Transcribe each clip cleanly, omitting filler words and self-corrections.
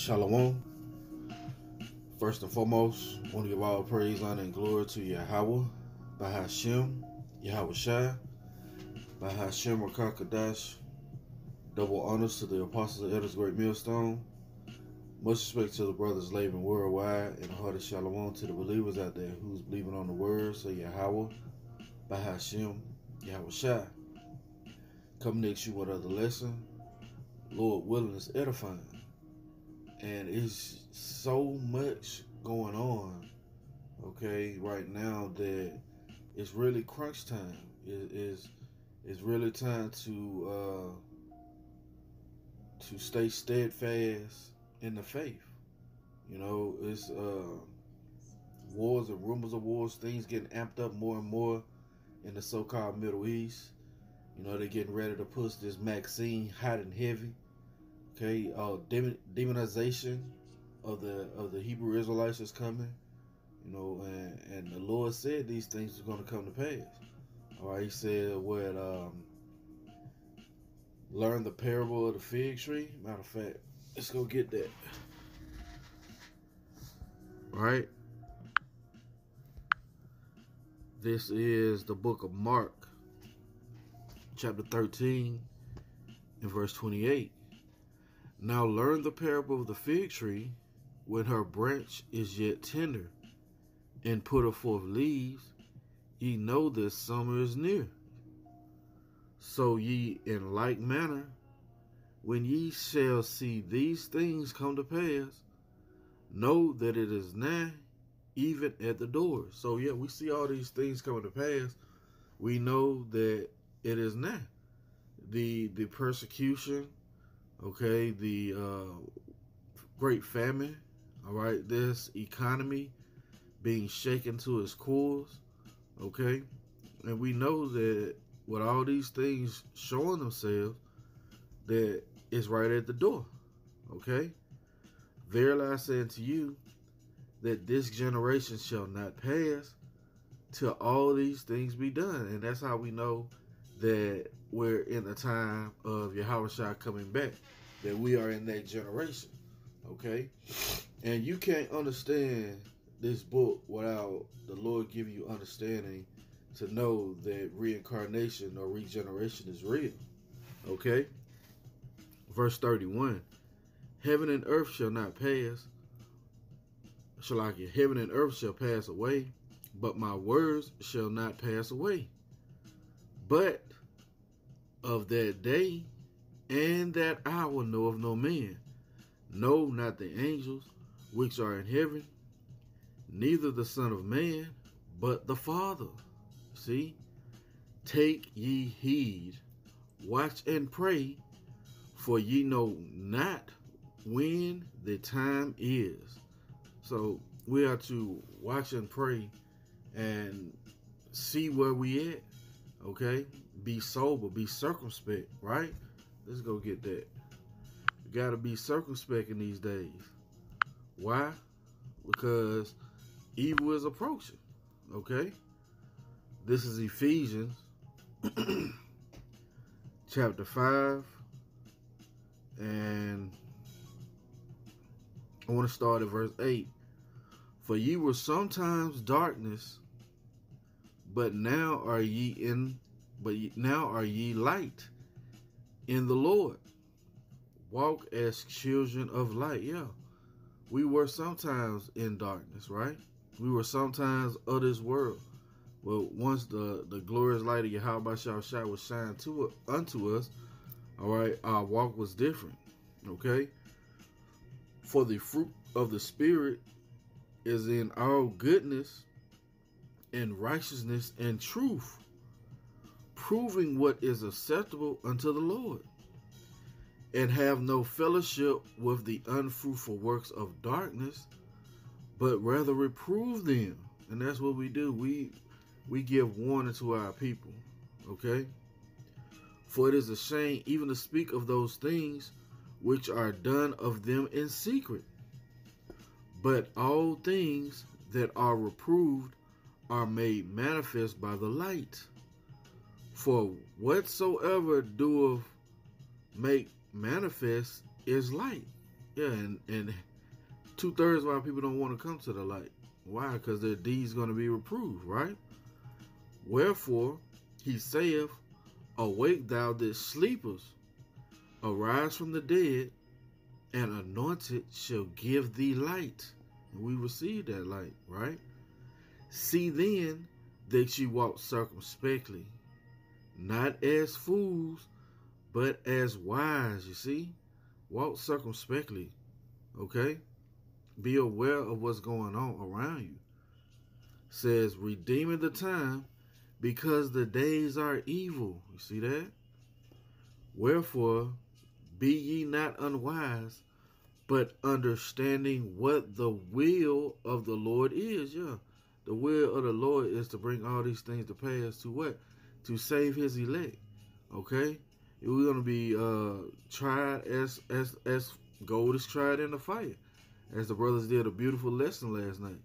Shalom. First and foremost, I want to give all praise, honor, and glory to Yahweh, Bahashem, Yahweh Shai, Bahashem Rakakadash. Double honors to the apostles and elders, great millstone. Much respect to the brothers living worldwide, and a hearty shalom to the believers out there who's believing on the word. So Yahweh, Bahashem, Yahweh Shai. Coming next you with another lesson. Lord willing, is edifying. And it's so much going on, okay, right now that it's really crunch time. It's really time to stay steadfast in the faith. You know, it's wars and rumors of wars, things getting amped up more and more in the so-called Middle East. You know, they're getting ready to push this vaccine hot and heavy. Okay, demonization of the Hebrew Israelites is coming, you know, and the Lord said these things are going to come to pass. All right, He said, learn the parable of the fig tree. Matter of fact, let's go get that. All right, this is the book of Mark, chapter 13, and verse 28. Now learn the parable of the fig tree. When her branch is yet tender, and putteth forth leaves, ye know that summer is near. So ye in like manner, when ye shall see these things come to pass, know that it is nigh, even at the door. So yeah, we see all these things coming to pass. We know that it is nigh. The persecution, okay, the great famine, all right, this economy being shaken to its cores, okay, and we know that with all these things showing themselves, that it's right at the door, okay. Verily I say unto you, that this generation shall not pass till all these things be done. And that's how we know that we're in the time of Yahweh Shai coming back, that we are in that generation, okay? And you can't understand this book without the Lord giving you understanding to know that reincarnation or regeneration is real, okay? Verse 31, heaven and earth shall not pass, heaven and earth shall pass away, but my words shall not pass away. But of that day and that hour knoweth no man, no, not the angels which are in heaven, neither the Son of Man, but the Father. See? Take ye heed, watch and pray, for ye know not when the time is. So we are to watch and pray and see where we at, okay? Be sober, be circumspect, right? Let's go get that. You got to be circumspect in these days. Why? Because evil is approaching, okay? This is Ephesians chapter 5, and I want to start at verse 8. For ye were sometimes darkness, but now are ye light in the Lord. Walk as children of light. Yeah. We were sometimes in darkness, right? We were sometimes of this world. Well, once the glorious light of Yahweh Shai was shined unto us, all right, our walk was different, okay? For the fruit of the Spirit is in all goodness and righteousness and truth, proving what is acceptable unto the Lord. And have no fellowship with the unfruitful works of darkness, but rather reprove them. And that's what we do. We give warning to our people, okay? For it is a shame even to speak of those things which are done of them in secret. But all things that are reproved are made manifest by the light. For whatsoever doeth make manifest is light. Yeah, and 2/3 of our people don't want to come to the light. Why? Because their deeds going to be reproved, right? Wherefore, he saith, awake thou that sleepest, arise from the dead, and anointed shall give thee light. And we receive that light, right? See then that ye walk circumspectly, not as fools, but as wise. You see? Walk circumspectly, okay? Be aware of what's going on around you. Says, redeeming the time, because the days are evil. You see that? Wherefore, be ye not unwise, but understanding what the will of the Lord is. Yeah. The will of the Lord is to bring all these things to pass to what? To save his elect. Okay? We're gonna be tried as gold is tried in the fire. As the brothers did a beautiful lesson last night.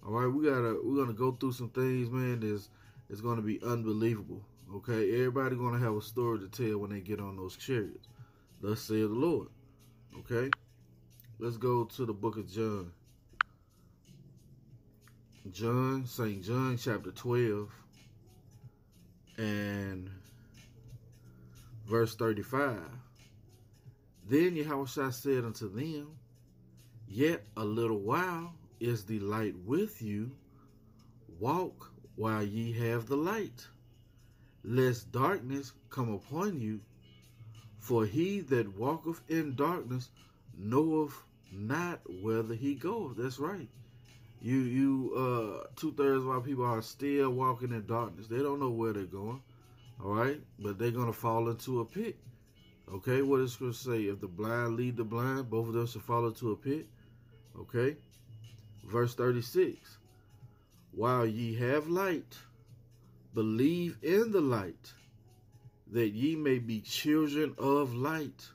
All right, we're gonna go through some things, man. It's gonna be unbelievable. Okay, everybody gonna have a story to tell when they get on those chariots. Thus saith the Lord. Okay, let's go to the book of John. St. John, chapter 12, and verse 35. Then Yahushua said unto them, yet a little while is the light with you. Walk while ye have the light, lest darkness come upon you. For he that walketh in darkness knoweth not whither he goeth. That's right. You 2/3 of our people are still walking in darkness. They don't know where they're going. All right, but they're gonna fall into a pit. Okay, what does Scripture say? If the blind lead the blind, both of them shall fall into a pit. Okay, verse 36. While ye have light, believe in the light, that ye may be children of light.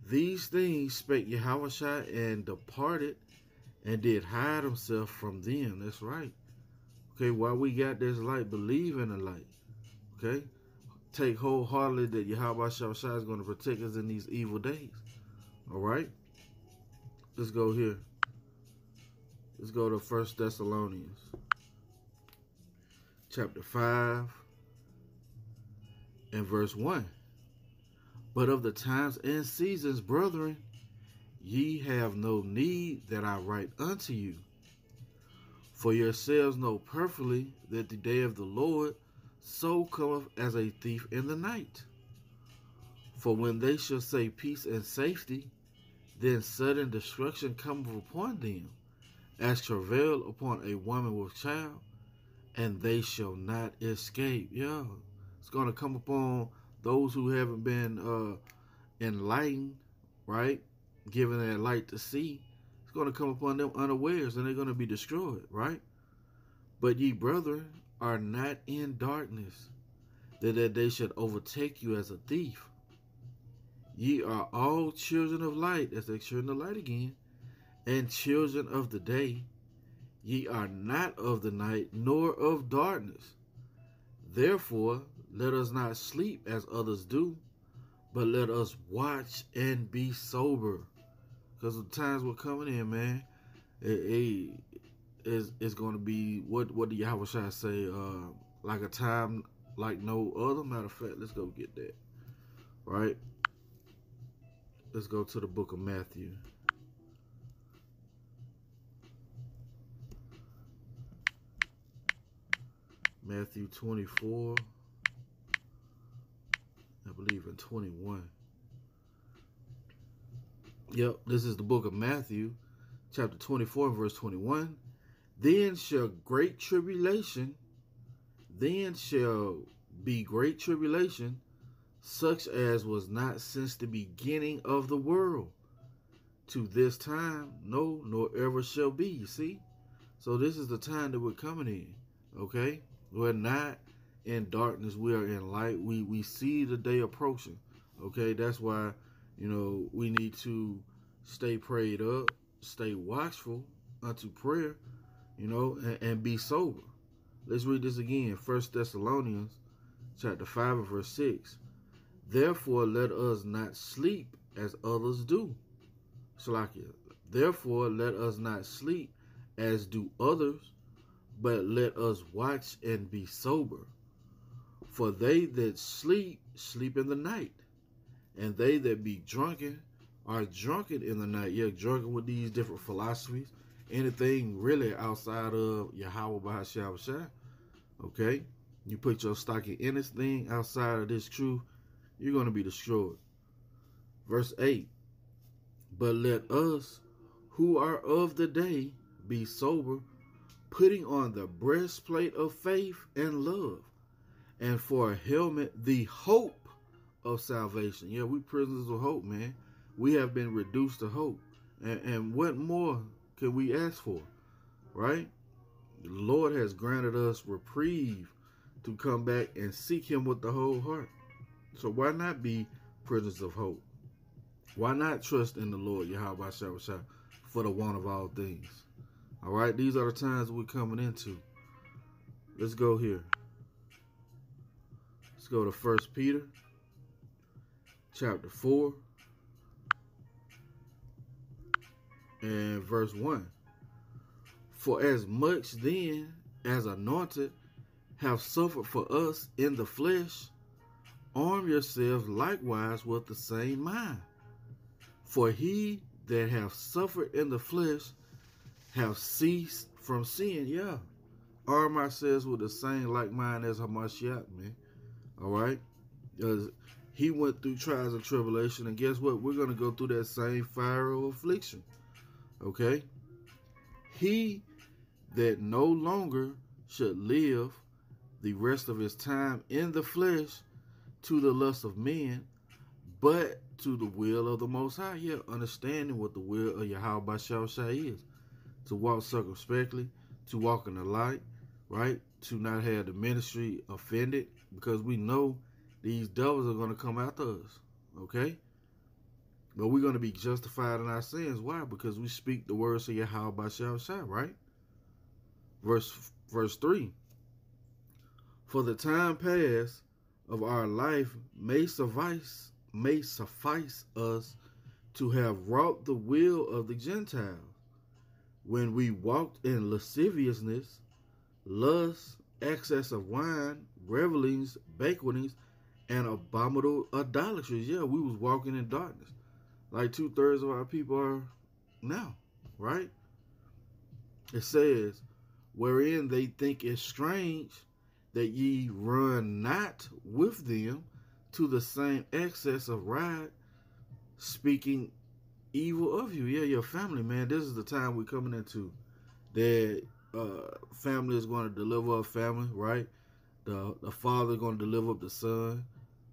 These things spake Yahushua, and departed, and did hide himself from them. That's right. Okay, while we got this light, believe in the light. Okay, take wholeheartedly that Yahushua is going to protect us in these evil days. All right, let's go here. Let's go to 1 Thessalonians chapter 5 and verse 1. But of the times and seasons, brethren, ye have no need that I write unto you. For yourselves know perfectly that the day of the Lord so cometh as a thief in the night. For when they shall say peace and safety, then sudden destruction cometh upon them, as travail upon a woman with child, and they shall not escape. Yeah, it's going to come upon those who haven't been enlightened, right? Given that light to see. It's going to come upon them unawares, and they're going to be destroyed, right? But ye, brethren, are not in darkness, that they should overtake you as a thief. Ye are all children of light, that's the children of light again, and children of the day. Ye are not of the night, nor of darkness. Therefore, let us not sleep as others do, but let us watch and be sober. Because the times we're coming in, man, it's going to be, what do Yahushua say, like a time like no other. Matter of fact, let's go get that, right? Let's go to the book of Matthew. Matthew 24, I believe in 21. Yep, this is the book of Matthew, chapter 24, verse 21. Then shall be great tribulation, such as was not since the beginning of the world, to this time, no, nor ever shall be. You see? So this is the time that we're coming in, okay? We're not in darkness, we are in light. We see the day approaching, okay? That's why, we need to stay prayed up, stay watchful unto prayer, and be sober. Let's read this again. 1 Thessalonians chapter 5 and verse 6. Therefore let us not sleep as others do, Salakia. Therefore, let us not sleep as do others, but let us watch and be sober. For they that sleep, sleep in the night, and they that be drunken are drunken in the night. Yeah, drunken with these different philosophies, anything really outside of Yahweh Bahashah Shah. Okay? You put your stock in anything outside of this truth, you're going to be destroyed. Verse 8. But let us who are of the day be sober, putting on the breastplate of faith and love, and for a helmet the hope of salvation. Yeah, we prisoners of hope, man. We have been reduced to hope. And what more can we ask for, right? The Lord has granted us reprieve to come back and seek him with the whole heart. So why not be prisoners of hope? Why not trust in the Lord, Yahweh Shah, for the want of all things? All right, these are the times we're coming into. Let's go here. Let's go to 1 Peter chapter 4 and verse 1. For as much then as anointed have suffered for us in the flesh, arm yourselves likewise with the same mind. For he that hath suffered in the flesh have ceased from sin. Yeah. Arm ourselves with the same like mind as Hamashiach, man. All right? Because he went through trials and tribulation, and guess what? We're going to go through that same fire of affliction. Okay? He that no longer should live the rest of his time in the flesh to the lust of men, but to the will of the Most High. Yeah, understanding what the will of Yahweh Bashar Shah is. To walk circumspectly, to walk in the light, right? To not have the ministry offended, because we know these devils are going to come after us, okay? But we're going to be justified in our sins. Why? Because we speak the words of Yahweh Bashar Shah, right? Verse 3. For the time past of our life may suffice us to have wrought the will of the Gentiles, when we walked in lasciviousness, lust, excess of wine, revelings, banquetings, and abominable idolatries. Yeah, we was walking in darkness, like 2/3 of our people are now, right? It says, wherein they think it strange that ye run not with them to the same excess of riot, speaking evil of you. Yeah, your family, man. This is the time we're coming into. That family is going to deliver up family, right? The father is going to deliver up the son.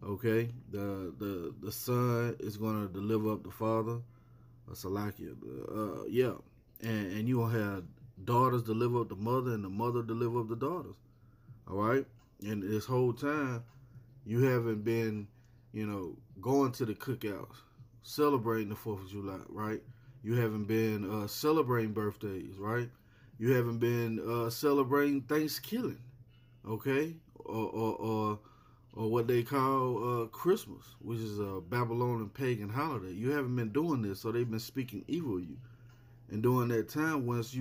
Okay, the son is going to deliver up the father. Salakia. Yeah, and you will have daughters deliver up the mother, and the mother deliver up the daughters. All right, and this whole time you haven't been, going to the cookouts, celebrating the 4th of July, right? You haven't been celebrating birthdays, right? You haven't been celebrating Thanksgiving, okay? Or what they call Christmas, which is a Babylonian pagan holiday. You haven't been doing this, so they've been speaking evil of you. And during that time, once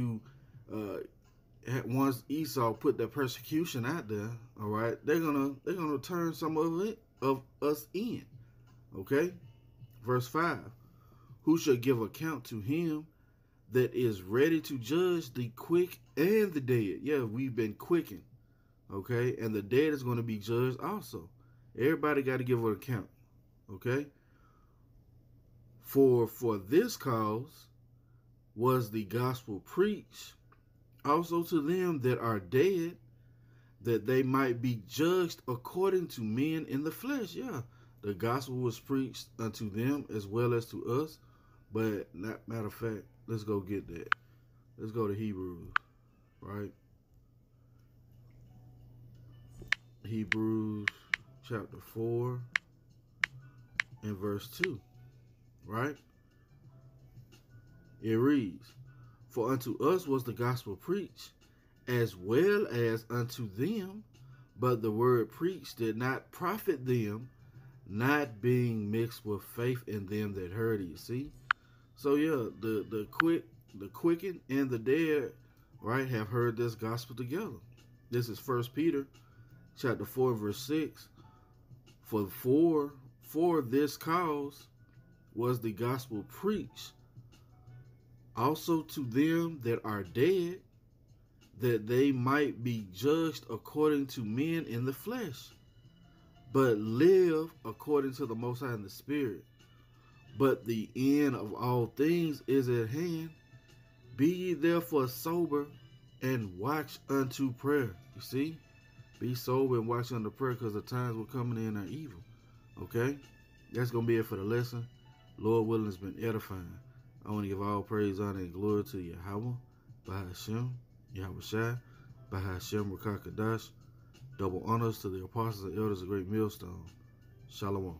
Esau put that persecution out there, all right, they're gonna turn some of us in, okay? Verse 5. Who shall give account to him that is ready to judge the quick and the dead? Yeah, we've been quickened, okay? And the dead is going to be judged also. Everybody got to give an account, okay? For this cause was the gospel preached also to them that are dead, that they might be judged according to men in the flesh. Yeah, the gospel was preached unto them as well as to us. But matter of fact, let's go get that. Let's go to Hebrews, right? Hebrews chapter 4 and verse 2, right? It reads, for unto us was the gospel preached, as well as unto them, but the word preached did not profit them, not being mixed with faith in them that heard it. See? So yeah, the quicken and the dead, right, have heard this gospel together. This is First Peter chapter 4 verse 6. For this cause was the gospel preached also to them that are dead, that they might be judged according to men in the flesh, but live according to the Most High in the Spirit. But the end of all things is at hand. Be ye therefore sober and watch unto prayer. You see? Be sober and watch unto prayer, because the times we're coming in are evil. Okay? That's going to be it for the lesson. Lord willing, it's been edifying. I want to give all praise, honor, and glory to Yahweh, Bahashem, Yahweh Shai, Bahashem, Rakakadash. Double honors to the apostles and elders of Great Millstone. Shalom.